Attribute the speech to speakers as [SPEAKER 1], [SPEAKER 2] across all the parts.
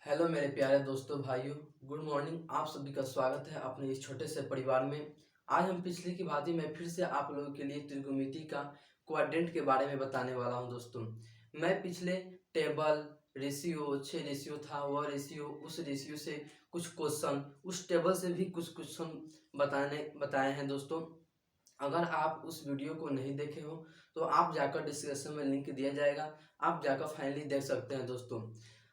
[SPEAKER 1] Hello मेरे प्यारे दोस्तों भाइयों, गुड मॉर्निंग। आप सभी का स्वागत है अपने इस छोटे से परिवार में। आज हम पिछले की भांति मैं फिर से आप लोगों के लिए त्रिकोणमिति का क्वाड्रेंट के बारे में बताने वाला हूं दोस्तों। मैं पिछले टेबल रेशियो 6 रेशियो था, वह रेशियो उस रेशियो से कुछ क्वेश्चन, उस टेबल से भी कुछ क्वेश्चन बताए हैं दोस्तों। अगर आप उस वीडियो को नहीं देखे हो तो आप जाकर डिस्क्रिप्शन में लिंक दिया जाएगा, आप जाकर फाइनली देख सकते हैं दोस्तों।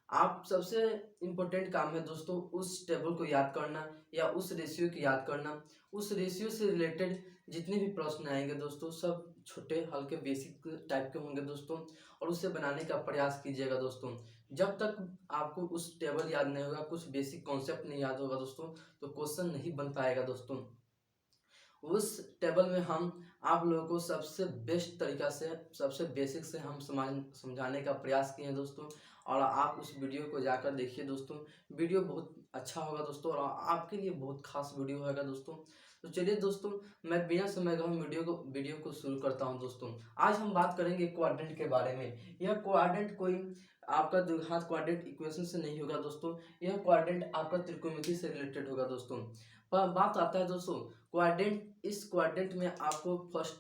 [SPEAKER 1] आप सबसे इम्पोर्टेंट काम है दोस्तों उस टेबल को याद करना या उस रेशियो की याद करना। उस रेशियो से रिलेटेड जितने भी प्रश्न आएंगे दोस्तों सब छोटे हल्के बेसिक टाइप के होंगे दोस्तों, और उसे बनाने का प्रयास कीजिएगा दोस्तों। जब तक आपको उस टेबल याद नहीं होगा, कुछ बेसिक कॉन्सेप्ट नहीं याद होगा दोस्तों, तो क्वेश्चन नहीं बन पाएगा दोस्तों। उस टेबल में हम आप लोगों को सबसे बेस्ट तरीका से, सबसे बेसिक से हम समझाने का प्रयास किए हैं दोस्तों। और आप उस वीडियो को जाकर देखिए दोस्तों, वीडियो बहुत अच्छा होगा दोस्तों और आपके लिए बहुत खास वीडियो होगा दोस्तों। तो चलिए दोस्तों, मैं बिना समय गए वीडियो को शुरू करता हूं दोस्तों। आज हम बात करेंगे क्वाड्रेंट के बारे में। यह क्वाड्रेंट कोई आपका द्विघात क्वाड्रेंट इक्वेशन से नहीं होगा दोस्तों, यह क्वाड्रेंट आपका त्रिकोणमिति से रिलेटेड होगा दोस्तों। पर बात आता है दोस्तों क्वाड्रेंट, इस क्वाड्रेंट में आपको फर्स्ट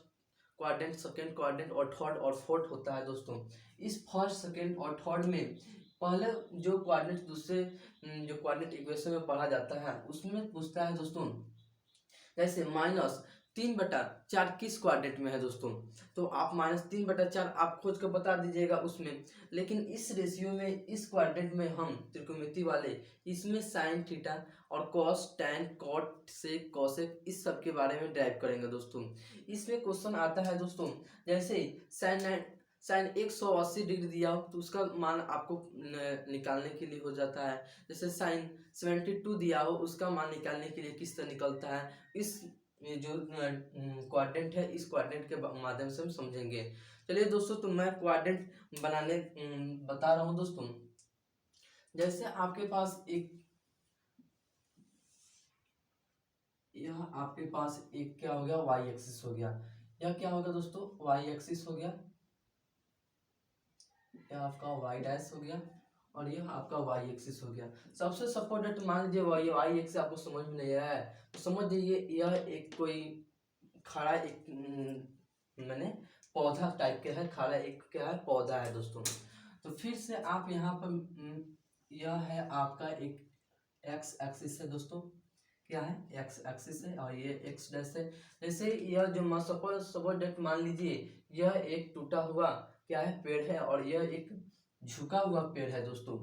[SPEAKER 1] क्वाड्रेंट, सेकंड क्वाड्रेंट और थर्ड और फोर्थ होता है दोस्तों। इस फर्स्ट सेकंड और थर्ड में पहले जो क्वाड्रेंट दूसरे जो क्वाड्रेंट इक्वेशन में पढ़ा जाता है उसमें पूछता है दोस्तों, जैसे -3/4 किस क्वाड्रेंट में है दोस्तों। तो आप -3/4 आप खोज कर बता दीजिएगा उसमें। लेकिन इस रेशियो में, इस क्वाड्रेंट में हम त्रिकोणमिति वाले इसमें साइन थीटा और cos tan cot sec cosec इस सब के बारे में ड्राइव करेंगे दोस्तों। इसमें क्वेश्चन आता है दोस्तों, जैसे साइन 180 डिग्री दिया हो तो उसका मान आपको निकालने के लिए हो जाता है। जैसे साइन 72 दिया हो उसका मान निकालने के लिए किस तरह निकलता है, इस ये जो क्वाड्रेंट है इस क्वाड्रेंट के माध्यम से हम समझेंगे। चलिए दोस्तों, तो मैं क्वाड्रेंट बनाने बता रहा हूँ दोस्तों। जैसे आपके पास आपके पास एक क्या हो गया, वाई एक्सिस हो गया। यह क्या होगा दोस्तों, वाई एक्सिस हो गया। यह आपका वाई डैश हो गया और यह आपका वाई एक्सिस हो गया। सबसे सपोर्टेड मान लीजिए वाई एक्सिस आपको समझ में नहीं आया है तो समझ लीजिए यह एक कोई खड़ा एक मैंने पौधा टाइप के है, खड़ा एक क्या है, पौधा है दोस्तों। तो फिर से आप यहाँ पर यह है आपका एक एक्स एक्सिस है दोस्तों। क्या है, एक्स एक्सिस है और ये एक्स डैश है। जैसे यह जो सपोर्टेड मान लीजिए यह एक टूटा हुआ क्या है, पेड़ है और यह एक झुका हुआ पेड़ है दोस्तों।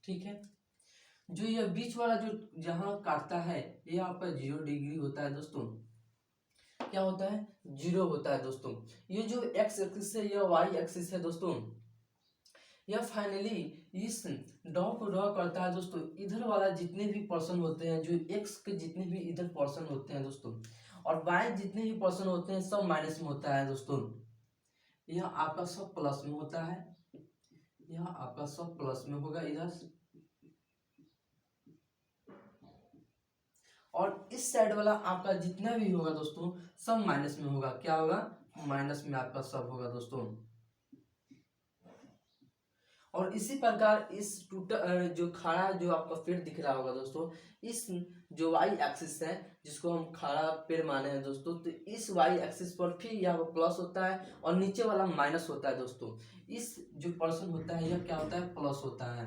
[SPEAKER 1] ठीक है, जो यह बीच वाला जो जहाँ काटता है यह आपका 0 डिग्री होता है दोस्तों। क्या होता है, 0 होता है दोस्तों। ये जो एक्स एक्सिस है यह वाई एक्सिस है दोस्तों। यह फाइनली इस ड्रॉ को ड्रॉ करता है दोस्तों। इधर वाला जितने भी पर्सन होते हैं, जो एक्स के जितने भी इधर पर्सन होते हैं दोस्तों, और वाई जितने भी पर्सन होते हैं सब माइनस में होता है दोस्तों। यह आपका सब प्लस में होता है, यह आपका सब प्लस में होगा इधर, और इस साइड वाला आपका जितना भी होगा दोस्तों सब माइनस में होगा। क्या होगा, माइनस में आपका सब होगा दोस्तों। और इसी प्रकार इस टूटा जो खड़ा जो आपका पेड़ दिख रहा होगा दोस्तों, इस जो वाई एक्सिस है जिसको हम खड़ा पेड़ माने हैं दोस्तों, तो इस वाई एक्सिस पर फिर यह प्लस होता है और नीचे वाला माइनस होता है दोस्तों। इस जो पर्सन होता है यह क्या होता है, प्लस होता है।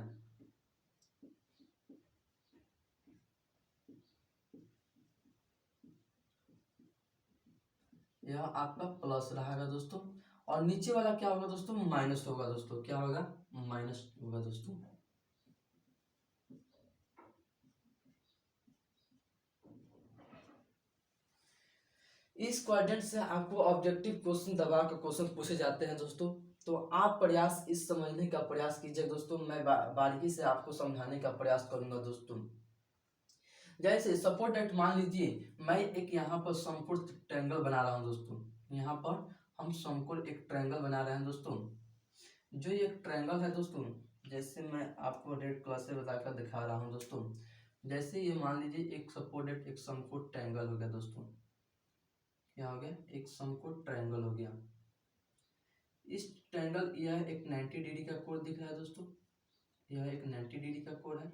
[SPEAKER 1] यह आपका प्लस रहेगा दोस्तों और नीचे वाला क्या होगा दोस्तों, माइनस होगा दोस्तों। क्या होगा, माइनस होगा दोस्तों। इस क्वाड्रेंट से आपको ऑब्जेक्टिव क्वेश्चन दबा के क्वेश्चन पूछे जाते हैं दोस्तों। तो आप प्रयास इस समझने का प्रयास कीजिए दोस्तों। मैं बारीकी से आपको समझाने का प्रयास करूंगा दोस्तों। जैसे सपोर्ट डेट मान लीजिए मैं एक यहाँ पर समकोण ट्रायंगल बना रहा हूँ दोस्तों। यहाँ पर हम समकोण एक ट्रायंगल बना रहे हैं दोस्तों। जो ये ट्रायंगल है दोस्तों, जैसे मैं आपको रेड कलर से बताकर दिखा रहा हूँ दोस्तों। जैसे ये मान लीजिए एक सपोर्टेड एक समकोण ट्रायंगल हो गया दोस्तों। क्या हो गया, एक समकोण ट्रायंगल हो गया। इस ट्रायंगल यह एक 90 डिग्री का कोण दिख रहा है दोस्तों। यह एक 90 डिग्री का कोण है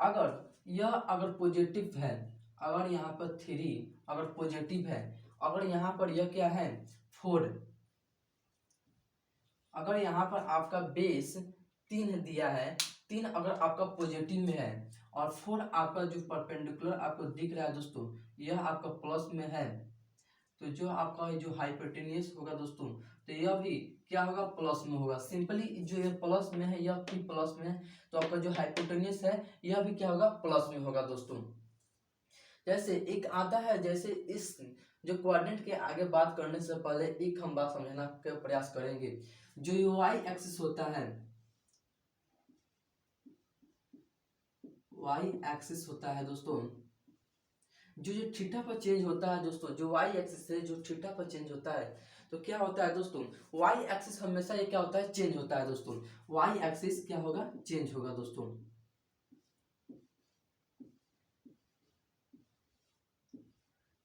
[SPEAKER 1] अगर यह अगर पॉजिटिव है, अगर यहाँ पर 3 अगर पॉजिटिव है, अगर यहाँ पर यह क्या है 4, अगर यहाँ पर आपका बेस 3 दिया है, 3 अगर आपका पॉजिटिव में है और 4 आपका जो परपेंडिकुलर आपको दिख रहा है दोस्तों, यह आपका प्लस में है, तो जो आपका जो हाइपोटेन्यूस होगा दोस्तों, तो यह भी क्या होगा प्लस में होगा। सिंपली जो ये प्लस में है, यह भी प्लस में है, तो आपका जो हाइपोटेन्यूस है यह भी क्या होगा प्लस में होगा दोस्तों। जैसे एक आता है, जैसे इस जो क्वाड्रेंट के आगे बात करने से पहले एक हम बात समझना का प्रयास करेंगे। जो वाई एक्सिस होता है, वाई एक्सिस होता है दोस्तों, जो थीटा पर चेंज होता है दोस्तों, जो वाई एक्सिस से जो थीटा पर चेंज होता है, तो क्या होता है दोस्तों, वाई एक्सिस हमेशा ये क्या होता है चेंज होता है दोस्तों, वाई एक्सिस क्या होगा चेंज होगा दोस्तों,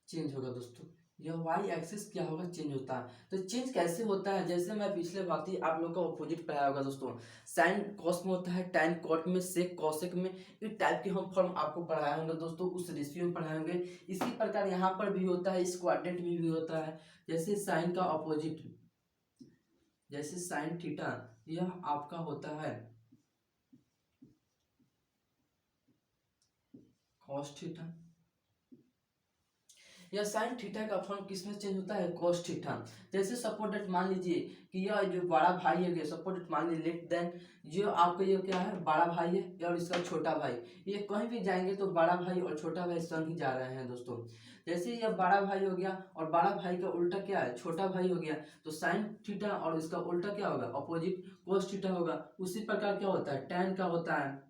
[SPEAKER 1] चेंज होगा दोस्तों। यह वाई एक्सिस क्या होगा चेंज होता है। तो चेंज कैसे होता है, जैसे मैं पिछले बात ही आप लोग का ऑपोजिट पढ़ाया होगा दोस्तों, साइन कॉस में होता है, टैन कॉट में, सेक कॉसेक में, इस टाइप के हम फॉर्म आपको पढ़ाए होंगे दोस्तों, उस रेशियो में पढ़ाए होंगे। इसी प्रकार यहाँ पर भी होता है, इस क्वाड्रेंट में भी होता है। जैसे साइन का अपोजिट, जैसे साइन थीटा, यह आपका होता है कॉस थीटा, या साइन थीटा का फॉर्म किसमें चेंज होता है कॉस थीटा। जैसे सपोर्टेड मान लीजिए कि यह जो बड़ा भाई है, सपोर्टेड मान लीजिए लेट देन, जो आपका ये क्या है बड़ा भाई है और इसका छोटा भाई, ये कहीं भी जाएंगे तो बड़ा भाई और छोटा भाई संग ही जा रहे हैं दोस्तों। जैसे यह बड़ा भाई हो गया और बड़ा भाई का उल्टा क्या है छोटा भाई हो गया, तो साइन थीटा और इसका उल्टा क्या होगा अपोजिट कॉस थीटा होगा। उसी प्रकार क्या होता है टैन का होता है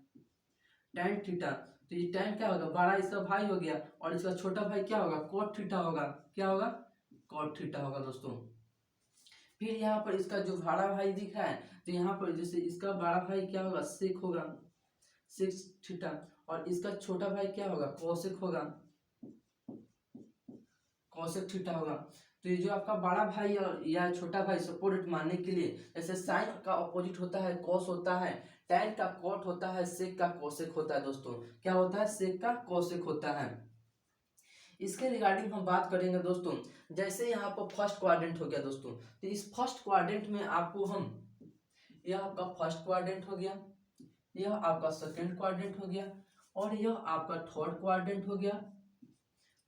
[SPEAKER 1] टैन थीटा, तो ये टैन क्या होगा बड़ा इसका भाई हो गया और इसका छोटा भाई क्या होगा कॉट थीटा होगा, क्या होगा कॉट थीटा होगा दोस्तों। फिर यहाँ पर इसका जो बड़ा भाई दिख रहा है, तो यहाँ पर जैसे इसका बड़ा भाई क्या होगा सेक होगा, सिक्स थीटा, और इसका छोटा भाई क्या होगा कोसेक होगा, कोसेक थीटा होगा। तो ये जो आपका बड़ा भाई और या छोटा भाई सपोर्ट मानने के लिए, जैसे साइन का अपोजिट होता है कॉस होता है, टैन का कॉट होता है, सेक का कोसेक होता है दोस्तों, क्या होता है सेक का कोसेक होता है। इसके रिगार्डिंग हम बात करेंगे दोस्तों, जैसे यहाँ पर फर्स्ट क्वाड्रेंट हो गया दोस्तों, तो इस फर्स्ट क्वाड्रेंट में आपको हम, यह आपका फर्स्ट क्वाड्रेंट हो गया, यह आपका सेकंड क्वाड्रेंट हो गया, और यह आपका थर्ड क्वाड्रेंट हो गया,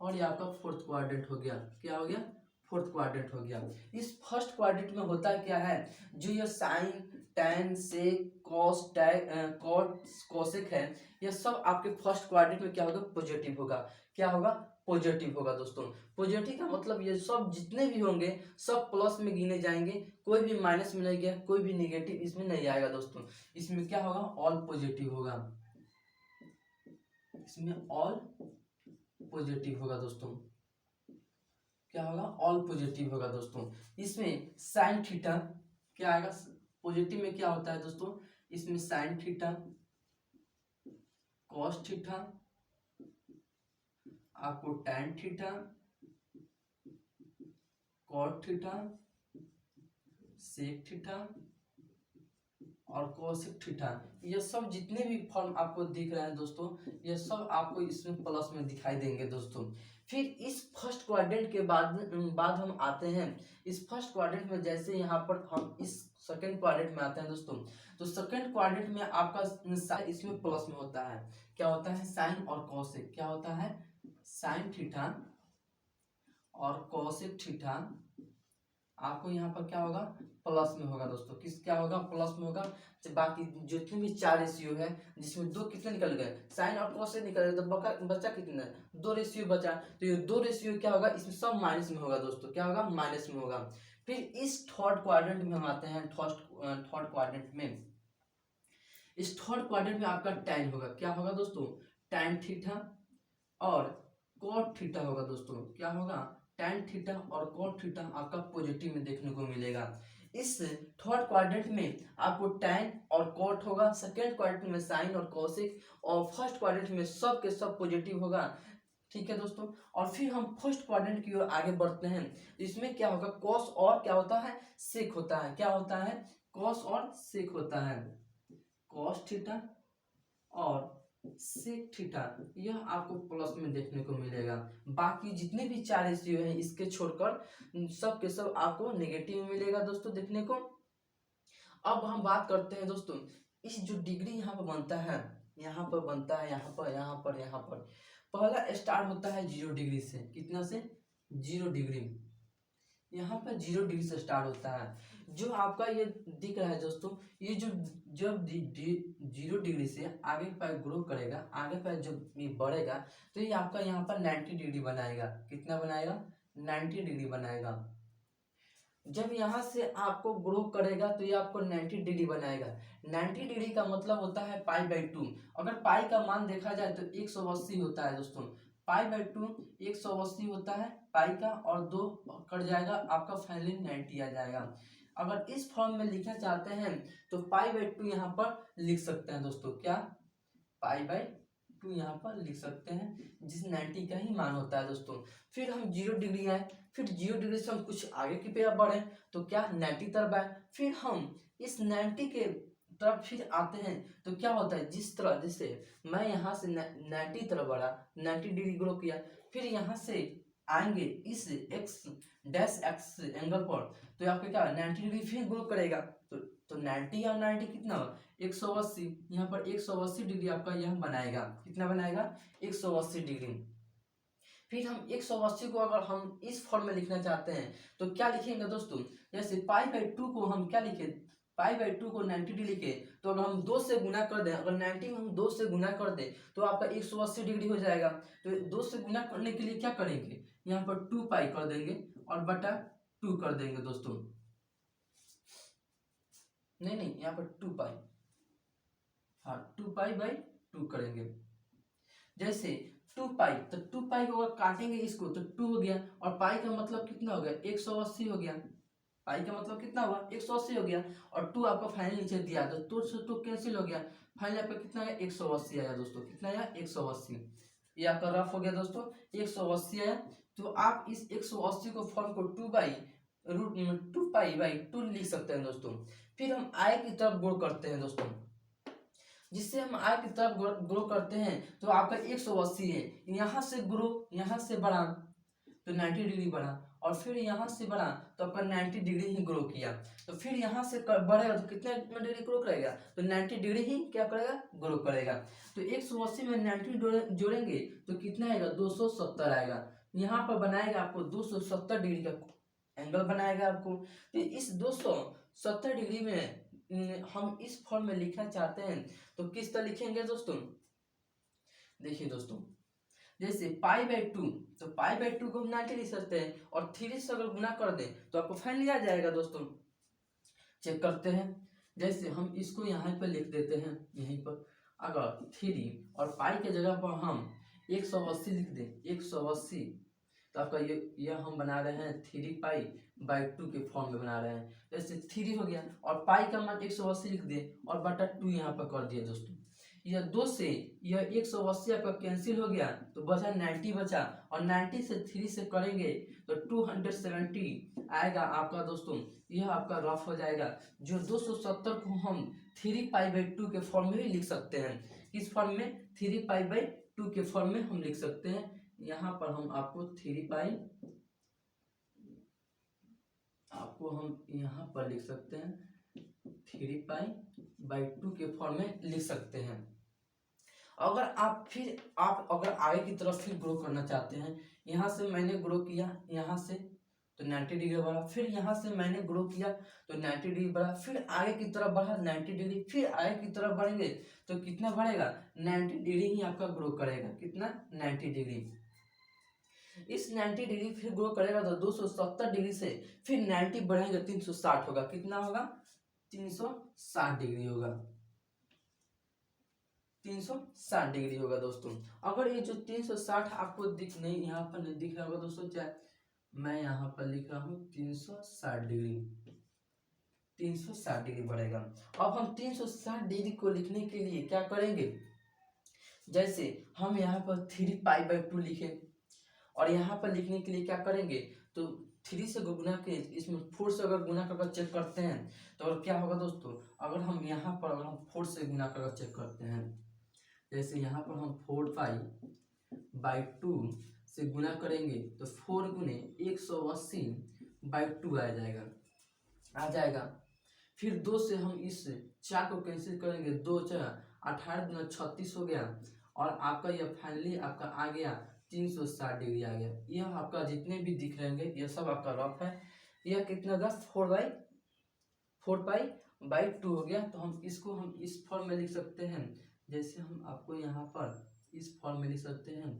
[SPEAKER 1] और यह आपका फोर्थ क्वाड्रेंट हो गया, क्या हो गया फोर्थ क्वाड्रेंट हो गया। इस फर्स्ट क्वाड्रेंट में होता क्या है, जो ये साइन टैन सेक कॉस कॉट कोसेक है, ये सब आपके फर्स्ट क्वाड्रेंट में क्या होगा पॉजिटिव होगा, क्या होगा पॉजिटिव होगा दोस्तों। पॉजिटिव का मतलब ये सब जितने भी होंगे सब प्लस में गिने जाएंगे, कोई भी माइनस में नहीं गया, कोई भी नेगेटिव इसमें नहीं आएगा दोस्तों। इसमें क्या होगा ऑल पॉजिटिव होगा, इसमें ऑल पॉजिटिव होगा दोस्तों, क्या होगा ऑल पॉजिटिव होगा दोस्तों। इसमें साइन थीटा क्या आएगा पॉजिटिव में, क्या होता है दोस्तों इसमें साइन थीटा कॉस थीटा, आपको tan theta cot theta sec theta और कोसेक थीटा, ये सब जितने भी फॉर्म आपको दिख रहे हैं दोस्तों, ये सब आपको इसमें प्लस में दिखाई देंगे दोस्तों। फिर इस फर्स्ट क्वाड्रेंट के बाद हम आते हैं, इस फर्स्ट क्वाड्रेंट में जैसे यहाँ पर हम इस सेकंड क्वाड्रेंट में आते हैं दोस्तों, तो सेकंड क्वाड्रेंट में आपका इसमें प्लस में होता है, क्या होता है साइन और कोसेक, क्या होता है साइन थीटा और कोसेक थीटा, आपको यहाँ पर क्या होगा प्लस में होगा दोस्तों। किस क्या होगा प्लस में होगा, बाकी जितने भी 4 रेशियो है जिसमें 2 कितने निकल गए साइन और कॉस से निकल गए, तो बचा कितना 2 रेशियो बचा, तो ये 2 रेशियो क्या होगा इसमें सब माइनस में होगा दोस्तों, क्या होगा माइनस में होगा। फिर इस थर्ड क्वाड्रेंट में हम आते हैं, थर्ड क्वाड्रेंट में, इस थर्ड क्वाड्रेंट में आपका टैन होगा, क्या होगा दोस्तों टैन थीटा और कॉट थीटा होगा दोस्तों, क्या होगा टैन थीटा और कॉट थीटा आपका पॉजिटिव में देखने को मिलेगा। इस थर्ड क्वाड्रेंट में आपको टैन और कॉट होगा, सेकेंड क्वाड्रेंट में साइन और कोसेक, और फर्स्ट क्वाड्रेंट में सब के सब पॉजिटिव होगा, ठीक है दोस्तों। और फिर हम फर्स्ट क्वाड्रेंट की ओर आगे बढ़ते हैं, इसमें क्या होगा कॉस और क्या होता है सेक होता है, क्या होता है कॉस और सेक होता है, कॉस थीटा और सेक थीटा, यह आपको प्लस में देखने को मिलेगा। बाकी जितने भी चार रेशियो हैं इसके छोड़कर सब के सब आपको नेगेटिव में मिलेगा दोस्तों देखने को। अब हम बात करते हैं दोस्तों, इस जो डिग्री यहाँ पर बनता है, यहाँ पर बनता है, यहाँ पर, यहाँ पर, यहाँ पर, पहला स्टार्ट होता है 0 डिग्री से। कितना से? 0 डिग्री। यहाँ पर 0 डिग्री से स्टार्ट होता है। जो आपका ये दिख रहा है दोस्तों, ये जो जब 0 डिग्री से आगे पर ग्रो करेगा, आगे पर जब ये बढ़ेगा तो ये आपका यहाँ पर 90 डिग्री बनाएगा। कितना बनाएगा? 90 डिग्री बनाएगा। जब यहाँ से आपको ग्रो करेगा तो ये आपको 90 डिग्री बनाएगा। 90 डिग्री का मतलब होता है पाई/2। अगर पाई का मान देखा जाए तो 180 होता है दोस्तों। पाई/2 180 होता है पाई का, और 2 कट जाएगा आपका, फाइनली 90 आ जाएगा। अगर इस फॉर्म में लिखना चाहते हैं तो पाई/2 यहाँ पर लिख सकते हैं दोस्तों। क्या? पाई/2 यहाँ पर लिख सकते हैं, जिस 90 का ही मान होता है दोस्तों। फिर हम 0 डिग्री आए, फिर 0 डिग्री से हम कुछ आगे की तरफ बढ़े तो क्या 90 तरफ आए। फिर हम इस 90 के तरफ फिर आते हैं तो क्या होता है, जिस तरह जैसे मैं यहाँ से 90 तरफ बढ़ा, 90 डिग्री ग्रो किया, फिर यहाँ से आएंगे इस x एंगल पर तो आपका क्या 90 डिग्री फिर ग्रो करेगा। तो 90 और 90 कितना हो? 180। यहाँ पर 180 डिग्री आपका यह बनाएगा। कितना बनाएगा? 180 डिग्री। फिर हम 180 को अगर हम इस फॉर्म में लिखना चाहते हैं तो क्या लिखेंगे दोस्तों? जैसे पाई/2 को हम क्या लिखे? पाई/2 को 90 डिग्री लिखे तो अगर हम 2 से गुना कर दें, अगर 90 में हम 2 से गुना कर दें तो आपका 180 डिग्री हो जाएगा। तो 2 से गुना करने के लिए क्या करेंगे? यहाँ पर 2 पाई कर देंगे और बटा 2 कर देंगे दोस्तों। नहीं, यहाँ पर 2 पाई, हाँ 2 पाई/2 करेंगे। जैसे 2 पाई, तो 2 पाई को अगर काटेंगे इसको तो 2 हो गया, और पाई का मतलब कितना हो गया? 180 हो गया। पाई का मतलब कितना हुआ? 180 हो गया, और 2 आपका फाइनल नीचे दिया तो 2 से 2 कैंसिल हो गया। फाइनल आपका कितना आया? 180 आया दोस्तों। कितना आया? 180। ये आपका रफ हो गया दोस्तों, 180 आया। तो आप इस 180 को फॉर्म को 2 पाई/2 लिख सकते हैं दोस्तों। फिर हम आय की तरफ ग्रो करते हैं दोस्तों। जिससे हम आय की तरफ ग्रो करते हैं तो आपका 180 है, यहाँ से ग्रो, यहाँ से बढ़ा तो 90 डिग्री बढ़ा, और फिर यहाँ से बढ़ा तो आपका 90 डिग्री ही ग्रो किया। तो फिर यहाँ से बढ़ेगा तो कितना डिग्री ग्रो करेगा? तो 90 डिग्री ही क्या करेगा? ग्रो करेगा। तो 180 में 90 जोड़ेंगे तो कितना आएगा? 270 आएगा। यहाँ पर बनाएगा आपको 270 डिग्री का एंगल बनाएगा आपको। तो इस 270 डिग्री में हम इस फॉर्म में लिखना चाहते हैं तो किस तरह लिखेंगे दोस्तों? देखिए दोस्तों, जैसे पाई/2, तो पाई/2 को हम 90 लिख सकते हैं, और 3 से अगर गुना कर दें तो आपको फाइनली आ जाएगा दोस्तों। चेक करते हैं, जैसे हम इसको यहाँ पर लिख देते हैं, यहीं पर अगर 3 और पाई के जगह पर हम 180 लिख दें, 180, तो आपका ये हम बना रहे हैं 3 पाई/2 के फॉर्म में बना रहे हैं। जैसे 3 हो गया, और पाई का मान 180 लिख दे और बटा 2 यहाँ पर कर दिया दोस्तों। यह 2 से यह 180 आपका कैंसिल हो गया तो बचा 90 बचा, और 90 से 3 से करेंगे तो 270 आएगा आपका दोस्तों। यह आपका रफ हो जाएगा। जो 270 को हम 3 पाई/2 के फॉर्म में भी लिख सकते हैं। किस फॉर्म में? 3 पाई/2 के फॉर्म में हम लिख सकते हैं। यहाँ पर हम आपको 3 पाई, आपको हम यहाँ पर लिख सकते हैं 3 पाई/2 के फॉर्म में लिख सकते हैं। अगर आप अगर आगे की तरफ फिर ग्रो करना चाहते हैं, यहाँ से मैंने ग्रो किया, यहाँ से तो 90 डिग्री बढ़ा, फिर यहाँ से मैंने ग्रो किया तो 90 डिग्री बढ़ा, फिर आगे की तरफ बढ़ा 90 डिग्री, फिर आगे की तरफ बढ़ेंगे तो कितना बढ़ेगा? 90 डिग्री ही आपका ग्रो करेगा। कितना? 90 डिग्री। इस 90 डिग्री फिर ग्रो करेगा तो 270 डिग्री से फिर 90 बढ़ेगा 360 होगा। कितना होगा? 360 डिग्री होगा। 360 डिग्री होगा दोस्तों। अगर ये जो 360 आपको दिख नहीं, यहाँ पर नहीं दिख रहा होगा दोस्तों, चाहे मैं यहाँ पर लिख रहा हूँ 360 डिग्री, 360 डिग्री बढ़ेगा। अब हम 360 डिग्री को लिखने के लिए क्या करेंगे? जैसे हम यहाँ पर 3 पाई/2 लिखे, और यहाँ पर लिखने के लिए क्या करेंगे? तो 3 से गुना के इसमें 4 से अगर गुना करके चेक करते हैं तो और क्या होगा दोस्तों? अगर हम यहाँ पर अगर हम 4 से गुना करके चेक करते हैं जैसे यहाँ पर हम 4 पाई/2 से गुना करेंगे तो 4 गुने 180/2 आ जाएगा। फिर 2 से हम इस 4 को कैंसिल करेंगे, 2 4 18 दूना 36 हो गया और आपका यह फाइनली आपका आ गया 360 डिग्री आ गया। यह आपका जितने भी दिख रहे होंगे यह सब आपका रफ है। यह कितना का 4 पाई/2 हो गया। तो हम इस फॉर्म में लिख सकते हैं, जैसे हम आपको यहाँ पर इस फॉर्म में लिख सकते हैं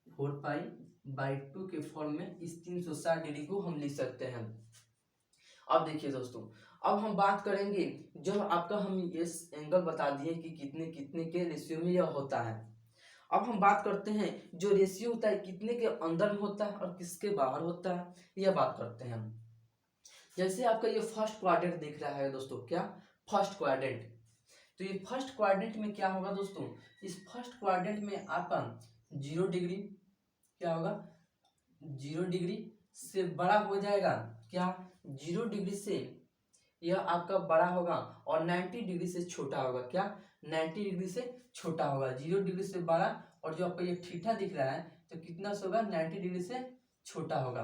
[SPEAKER 1] 4 पाई/2 के फॉर्म में इस 360 डिग्री को हम लिख सकते हैं। अब देखिए दोस्तों, अब हम बात करेंगे जब आपका हम इस एंगल बता दिए कि कितने कितने के रेशियो में यह होता है। अब हम बात करते हैं जो रेशियो होता है कितने के अंदर में होता है और किसके बाहर होता है, यह बात करते हैं हम। जैसे आपका ये फर्स्ट क्वाड्रेंट दिख रहा है दोस्तों, क्या फर्स्ट क्वाड्रेंट। तो ये फर्स्ट क्वाड्रेंट में क्या होगा दोस्तों, इस फर्स्ट क्वाड्रेंट में आपका 0 डिग्री क्या होगा, 0 डिग्री से बड़ा हो जाएगा। क्या 0 डिग्री से यह आपका बड़ा होगा और 90 डिग्री से छोटा होगा। क्या 90 डिग्री से छोटा होगा, 0 डिग्री से बड़ा। और जो आपका ये थीटा दिख रहा है तो कितना से होगा, 90 डिग्री से छोटा होगा।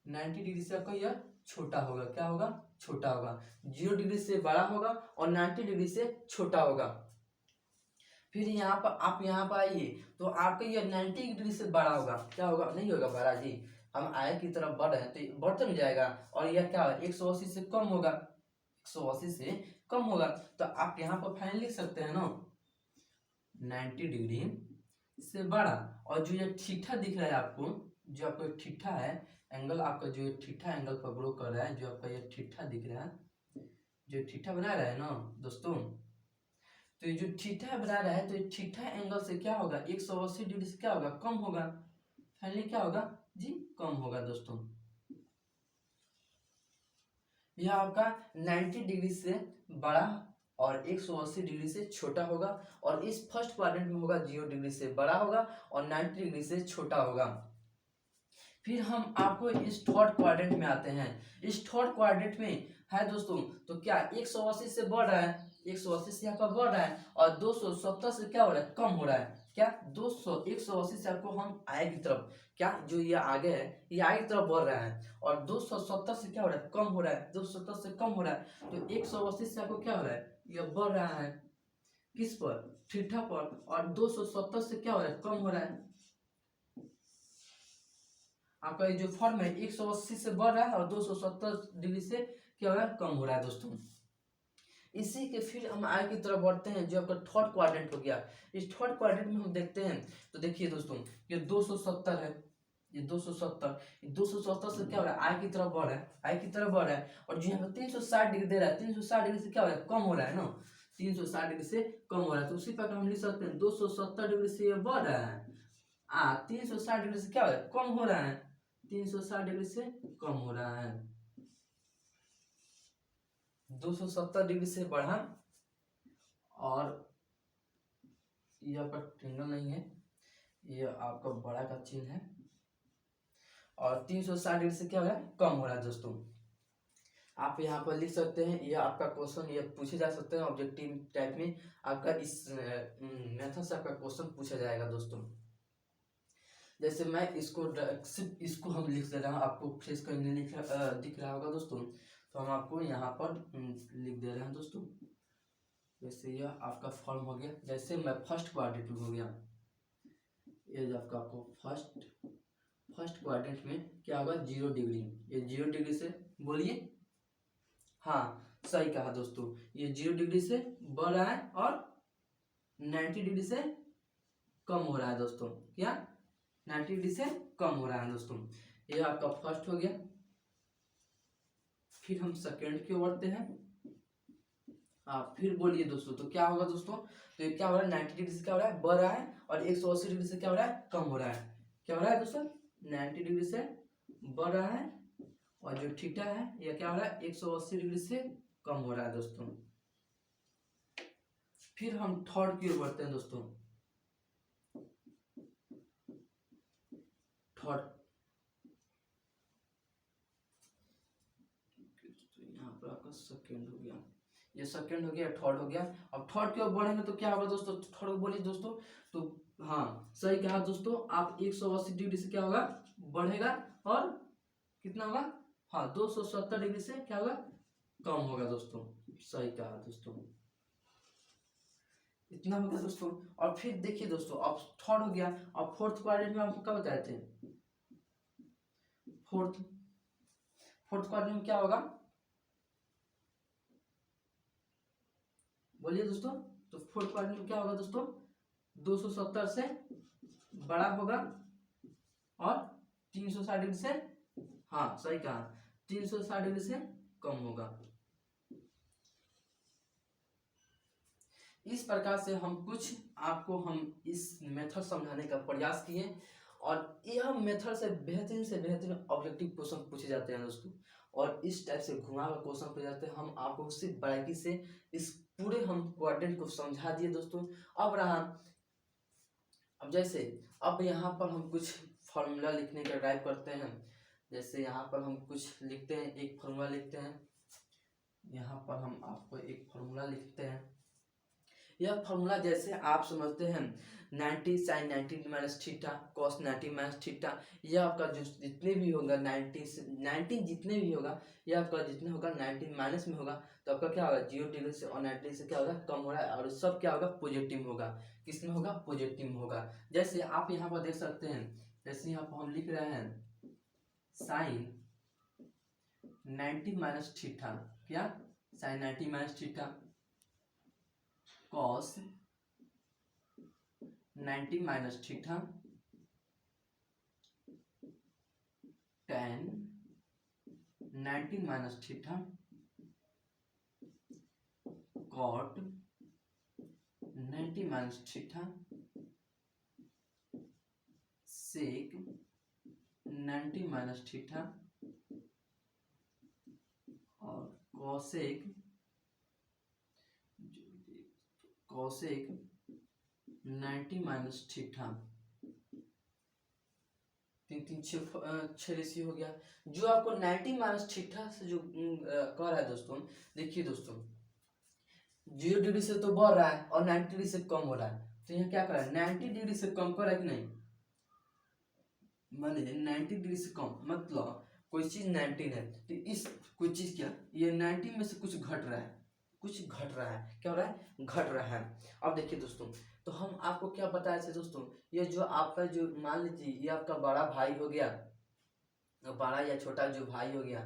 [SPEAKER 1] 90 डिग्री से आपका यह छोटा होगा, क्या होगा, छोटा होगा। 0 डिग्री से बड़ा होगा और 90 डिग्री से छोटा होगा। फिर यहाँ पर आप यहाँ पर आइए तो आपका यह 90 डिग्री से बड़ा होगा। क्या होगा, नहीं होगा बड़ा जी, हम आगे की तरफ बढ़ रहे हैं तो बढ़ तो नहीं जाएगा। और यह क्या है, 180 से कम होगा, 180 से कम होगा। तो आप यहाँ पर फाइनल लिख सकते हैं ना, 90 डिग्री से बड़ा। और जो ये थीटा दिख रहा है आपको, जो आपका थीटा है एंगल, आपका जो थीटा एंगल पर ग्रो कर रहा है, जो आपका ये थीटा दिख रहा है, जो थीटा बना रहा है ना दोस्तों, तो ये जो थीटा बना रहा है तो ये थीटा एंगल से क्या होगा, 180 डिग्री से क्या होगा, कम होगा। फाइनली क्या होगा जी, कम होगा दोस्तों। यह आपका 90 डिग्री से बड़ा और 180 डिग्री से छोटा होगा। और इस फर्स्ट क्वाड्रेंट में होगा 0 डिग्री से बड़ा होगा और 90 डिग्री से छोटा होगा। फिर हम आपको इस थर्ड क्वाड्रेंट में आते हैं। इस थर्ड क्वाड्रेंट में है दोस्तों, तो क्या 180 से बढ़ रहा है, 180 से आपका बढ़ रहा है और 270 से क्या हो रहा है, कम हो रहा है। क्या 180 से आपको हम आगे की तरफ, क्या जो ये आगे है ये आगे की तरफ बढ़ रहा है और 270 से क्या हो रहा है, कम हो रहा है, 270 से कम हो रहा है। तो 180 से आपको क्या हो रहा है, ये बढ़ रहा है किस पर, थीटा पर। और 270 से क्या हो रहा है, कम हो रहा है। आपका ये जो फॉर्म है 180 से बढ़ रहा है और 270 डिग्री से क्या हो रहा है, कम हो रहा है दोस्तों। इसी के फिर हम आगे की तरफ बढ़ते हैं, जो आपका थर्ड क्वाड्रेंट हो गया। इस थर्ड क्वाड्रेंट में हम देखते हैं तो देखिए दोस्तों, ये 270 है, ये 270 से क्या हो रहा है, आगे की तरफ बढ़ रहा है, आगे की तरफ बढ़ रहा है। और जो यहाँ पे 360 डिग्री दे रहा है, 360 डिग्री से क्या हो रहा है, कम हो रहा है ना, 360 डिग्री से कम हो रहा है। तो उसी प्रकार हम लिख सकते हैं 270 डिग्री से ये बढ़ रहा है, 360 डिग्री से क्या हो रहा है, कम हो रहा है, 360 डिग्री से कम हो रहा है। 270 डिग्री से बढ़ा और ये आपका ट्रेंगल नहीं है, ये आपका बड़ा का चिन्ह है। और 360 डिग्री से क्या हो रहा है, कम हो रहा है दोस्तों। आप यहाँ पर लिख सकते हैं, ये आपका क्वेश्चन ये पूछे जा सकते हैं ऑब्जेक्टिव टाइप में। आपका इस मेथड से आपका क्वेश्चन पूछा जाएगा दोस्तों। जैसे मैं इसको सिर्फ इसको हम लिख दे रहा हूँ, आपको फ्रेश करने दिख रहा होगा दोस्तों, तो हम आपको यहाँ पर लिख दे रहे हैं दोस्तों। जैसे यह आपका फॉर्म हो गया, जैसे मैं फर्स्ट क्वाड्रेंट हो गया, ये आपको फर्स्ट क्वाड्रेंट में क्या होगा, 0 डिग्री, ये 0 डिग्री से बोलिए, हाँ सही कहा दोस्तों, ये 0 डिग्री से बढ़ रहा है और 90 डिग्री से कम हो रहा है दोस्तों। क्या 90 डिग्री से कम हो रहा है दोस्तों। ये आपका फर्स्ट हो गया। फिर हम सेकेंड की ओर बढ़ते हैं। फिर बोलिए दोस्तों, तो क्या होगा दोस्तों, तो ये क्या हो रहा है, 90 डिग्री से क्या हो रहा है, बढ़ रहा है और 180 डिग्री से क्या हो रहा है, कम हो रहा है। क्या हो रहा है दोस्तों, 90 डिग्री से बढ़ रहा है और जो थीटा है यह क्या हो रहा है, 180 डिग्री से कम हो रहा है दोस्तों। फिर हम थर्ड की ओर बढ़ते हैं दोस्तों। थर्ड, यहाँ पर आपका सेकेंड हो गया, ये सेकंड हो गया, थर्ड हो गया। अब थर्ड की ओर बढ़ेंगे तो क्या होगा दोस्तों, थर्ड बोलिए दोस्तों। तो हाँ सही कहा दोस्तों, आप 180 डिग्री से क्या होगा, बढ़ेगा, और कितना होगा, हाँ 270 डिग्री से क्या होगा, कम होगा दोस्तों। सही कहा दोस्तों, इतना हो गया दोस्तों। और फिर देखिए दोस्तों, अब थर्ड हो गया। अब फोर्थ क्वाड्रेंट में आपको क्या बताए थे, फोर्थ फोर्थ क्वाड्रेंट में क्या होगा, बोलिए दोस्तों। तो फोर्थ क्वाड्रेंट में क्या होगा दोस्तों, 270 से बड़ा होगा और 360 डिग्री से, हाँ सही कहा, 360 डिग्री से कम होगा। इस प्रकार से हम इस मेथड समझाने का प्रयास किए, और यह मेथड से बेहतरीन ऑब्जेक्टिव क्वेश्चन पूछे जाते हैं दोस्तों। और इस टाइप से घुमा हुआ क्वेश्चन पूछे जाते हैं। हम आपको सिर्फ बारीकी से इस पूरे हम क्वाड्रेंट को समझा दिए दोस्तों। अब जैसे अब यहाँ पर हम कुछ फॉर्मूला लिखने का ट्राई करते हैं। जैसे यहाँ पर हम कुछ लिखते हैं, एक फॉर्मूला लिखते हैं। यहाँ पर हम आपको एक फॉर्मूला लिखते हैं। यह फॉर्मूला जैसे आप समझते हैं, 90 sin 90 minus theta cos 90 minus theta, यह आपका जो जितने भी होगा 90 से 90 जितने भी होगा, यह आपका जितने होगा 90 माइनस में होगा, तो आपका क्या होगा, 0 डिग्री से और 90 से क्या होगा, कम हो रहा है, और सब क्या होगा, पॉजिटिव होगा। किस में होगा, पॉजिटिव होगा। जैसे आप यहाँ पर देख सकते हैं, जैसे यहाँ पर हम लिख रहे हैं साइन 90 माइनस थीटा, क्या sine 90 minus theta cos 90 minus theta tan 90 minus theta cot 90 minus theta sec 90 minus theta और cosec 90 माइनस थीटा। तीन छः रेशियो हो गया। जो आपको 90 माइनस थीटा से जो कह रहा है दोस्तों, देखिए दोस्तों, 0 डिग्री से तो बढ़ रहा है और 90 डिग्री से कम हो रहा है, तो यहाँ क्या कर रहा है, 90 डिग्री से कम कर रहा है कि नहीं, मान लीजिए 90 डिग्री से कम, मतलब कोई चीज 19 है, तो इस कोई चीज क्या, ये 90 में से कुछ घट रहा है, क्या हो रहा है, घट रहा है। अब देखिए दोस्तों, तो हम आपको क्या बताए थे दोस्तों, ये जो आपका जो मान लीजिए ये आपका बड़ा भाई हो गया, बड़ा या छोटा जो भाई हो गया,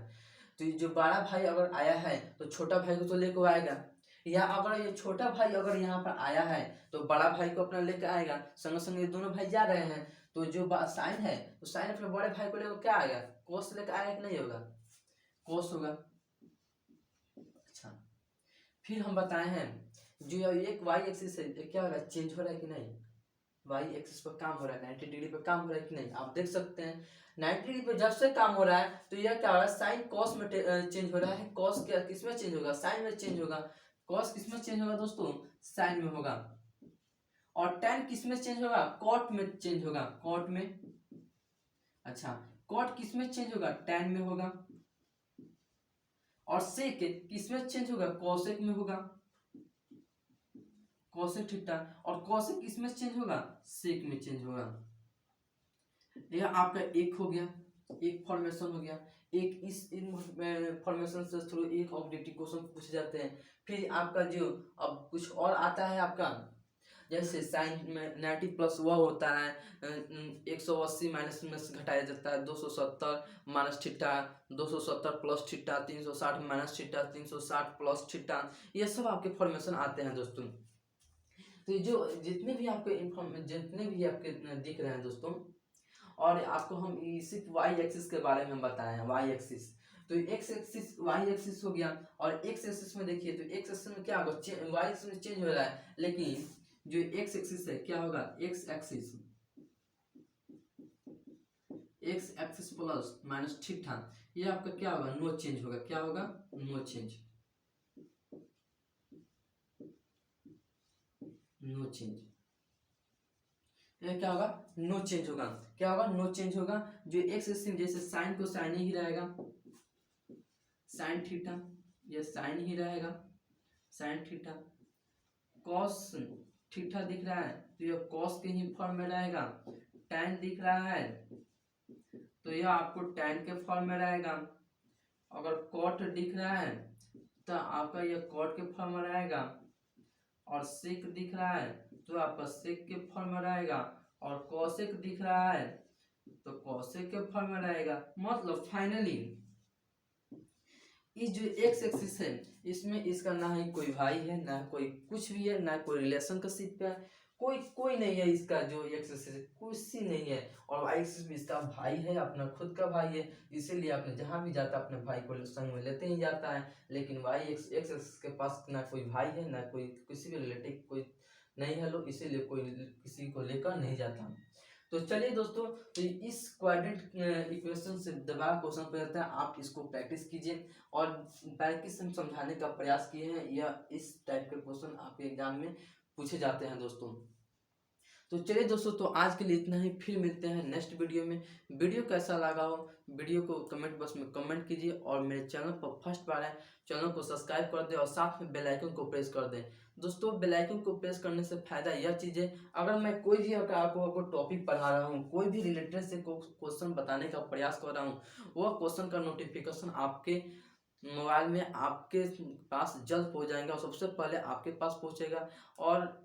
[SPEAKER 1] तो ये जो बड़ा भाई अगर आया है तो छोटा भाई को तो लेकर आएगा, या अगर ये छोटा भाई अगर यहाँ पर आया है तो बड़ा भाई को अपना लेकर आएगा, संग संग ये दोनों भाई जा रहे हैं, तो जो साइन है तो साइन अपने बड़े भाई को लेकर क्या आएगा, कोस लेकर आएगा कि नहीं होगा, कोस होगा। अच्छा, फिर हम बताए हैं जो एक वाई एक्सिस है क्या हो रहा है, चेंज हो रहा है कि नहीं, वाई एक्सिस पर काम हो रहा है, 90 डिग्री पर काम हो रहा है कि नहीं, आप देख सकते हैं 90 डिग्री पर जब से काम हो रहा है तो यह क्या हो रहा है, साइन कॉस में चेंज हो रहा है। कॉस क्या किस में चेंज होगा, साइन में चेंज होगा। कॉस किस में चेंज होगा दोस्तों, साइन में होगा। और tan किस में चेंज होगा, कॉट में चेंज होगा, कॉट में। अच्छा, कॉट किस में चेंज होगा, tan में होगा। और सेक किस में चेंज होगा, कोसेक में होगा, कोसेक थीटा। और कोसेक किस में चेंज होगा, सेक में चेंज होगा। यह आपका एक हो गया, एक फॉर्मेशन हो गया। एक इस इन फॉर्मेशन से थ्रू एक ऑब्जेक्टिव क्वेश्चन पूछे जाते हैं। फिर आपका जो अब कुछ और आता है आपका, जैसे साइन में 90 प्लस वह होता है 180 माइनस में से घटाया जाता है 270 minus theta, 270 plus theta, 360 minus theta, 360 plus theta, ये सब आपके फॉर्मेशन आते हैं दोस्तों। तो ये जो जितने भी आपके दिख रहे हैं दोस्तों, और आपको हम सिर्फ वाई एक्सिस के बारे में बताए हैं, वाई एक्सिस। तो एक्स एक्सिस वाई एक्सिस हो गया, और एक्स एक्सिस में देखिए तो एक्स एक्सिस में क्या होगा, वाई एक्सिस में चेंज हो रहा है, लेकिन जो एक्स एक्सिस है क्या होगा, x axis plus minus theta, ये आपका क्या होगा, नो चेंज होगा, क्या होगा, नो चेंज, नो चेंज। क्या होगा, नो चेंज होगा, क्या होगा, नो चेंज होगा। जो एक्स एक्सिस जैसे साइन को साइन ही रहेगा, साइन थीटा ये साइन ही रहेगा, साइन थीटा। कॉस थीटा दिख रहा है तो यह कॉस के ही फॉर्म में रहेगा। टैन दिख रहा है तो यह आपको टैन के फॉर्म में रहेगा। अगर कॉट दिख रहा है तो आपका यह कॉट के फॉर्म में रहेगा। और सेक दिख रहा है तो आपका सेक के फॉर्म में रहेगा। और कॉसेक दिख रहा है तो कॉसेक के फॉर्म में रहेगा। मतलब फाइनली इस जो एक्स एक्सिस है इसमें इसका ना ही कोई भाई है, ना कोई कुछ भी है, ना कोई रिलेशनशिप है, कोई कोई नहीं है। इसका जो एक्स एक्सिस है कुछ ही नहीं है। और वाई एक्सिस भी इसका भाई है, अपना खुद का भाई है। इसीलिए अपने जहां भी जाता है अपने भाई को संग में लेते ही जाता है। लेकिन वाई एक्स एक्सिस के पास ना कोई भाई है, ना कोई किसी भी रिलेटिव कोई नहीं है लोग, इसीलिए कोई किसी को लेकर नहीं जाता। तो चलिए दोस्तों, तो इस क्वाड्रेंट इक्वेशन से दबा क्वेश्चन पे रहता है, आप इसको प्रैक्टिस कीजिए। और प्रैक्टिस हम समझाने का प्रयास किए हैं, या इस टाइप के क्वेश्चन आपके एग्जाम में पूछे जाते हैं दोस्तों। तो चलिए दोस्तों, तो आज के लिए इतना ही। फिर मिलते हैं नेक्स्ट वीडियो में। वीडियो कैसा लगा हो वीडियो को कमेंट बॉक्स में कमेंट कीजिए। और मेरे चैनल पर फर्स्ट बार है, चैनल को सब्सक्राइब कर दें और साथ में बेल आइकन को प्रेस कर दें। दोस्तों, बेल आइकन को प्रेस करने से फायदा यह चीज़ है, अगर मैं कोई भी आपको टॉपिक पढ़ा रहा हूँ, कोई भी रिलेटेड से क्वेश्चन बताने का प्रयास कर रहा हूँ, वह क्वेश्चन का नोटिफिकेशन आपके मोबाइल में आपके पास जल्द पहुँच जाएगा और सबसे पहले आपके पास पहुँचेगा। और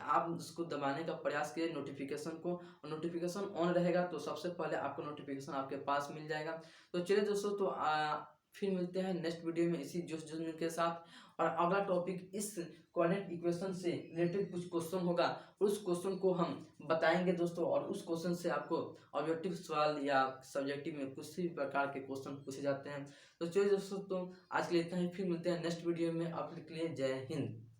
[SPEAKER 1] आप उसको दबाने का प्रयास करिए नोटिफिकेशन को, और नोटिफिकेशन ऑन रहेगा तो सबसे पहले आपको नोटिफिकेशन आपके पास मिल जाएगा। तो चलिए दोस्तों, तो फिर मिलते हैं नेक्स्ट वीडियो में इसी जोश जुनून के साथ। और अगला टॉपिक इस कोऑर्डिनेट इक्वेशन से रिलेटेड कुछ क्वेश्चन होगा, उस क्वेश्चन को हम बताएंगे दोस्तों। और उस क्वेश्चन से आपको ऑब्जेक्टिव सवाल या सब्जेक्टिव में किसी भी प्रकार के क्वेश्चन पूछे जाते हैं। तो चलिए दोस्तों, तो आज के लिए इतना ही। फिर मिलते हैं नेक्स्ट वीडियो में। आप के लिए जय हिंद।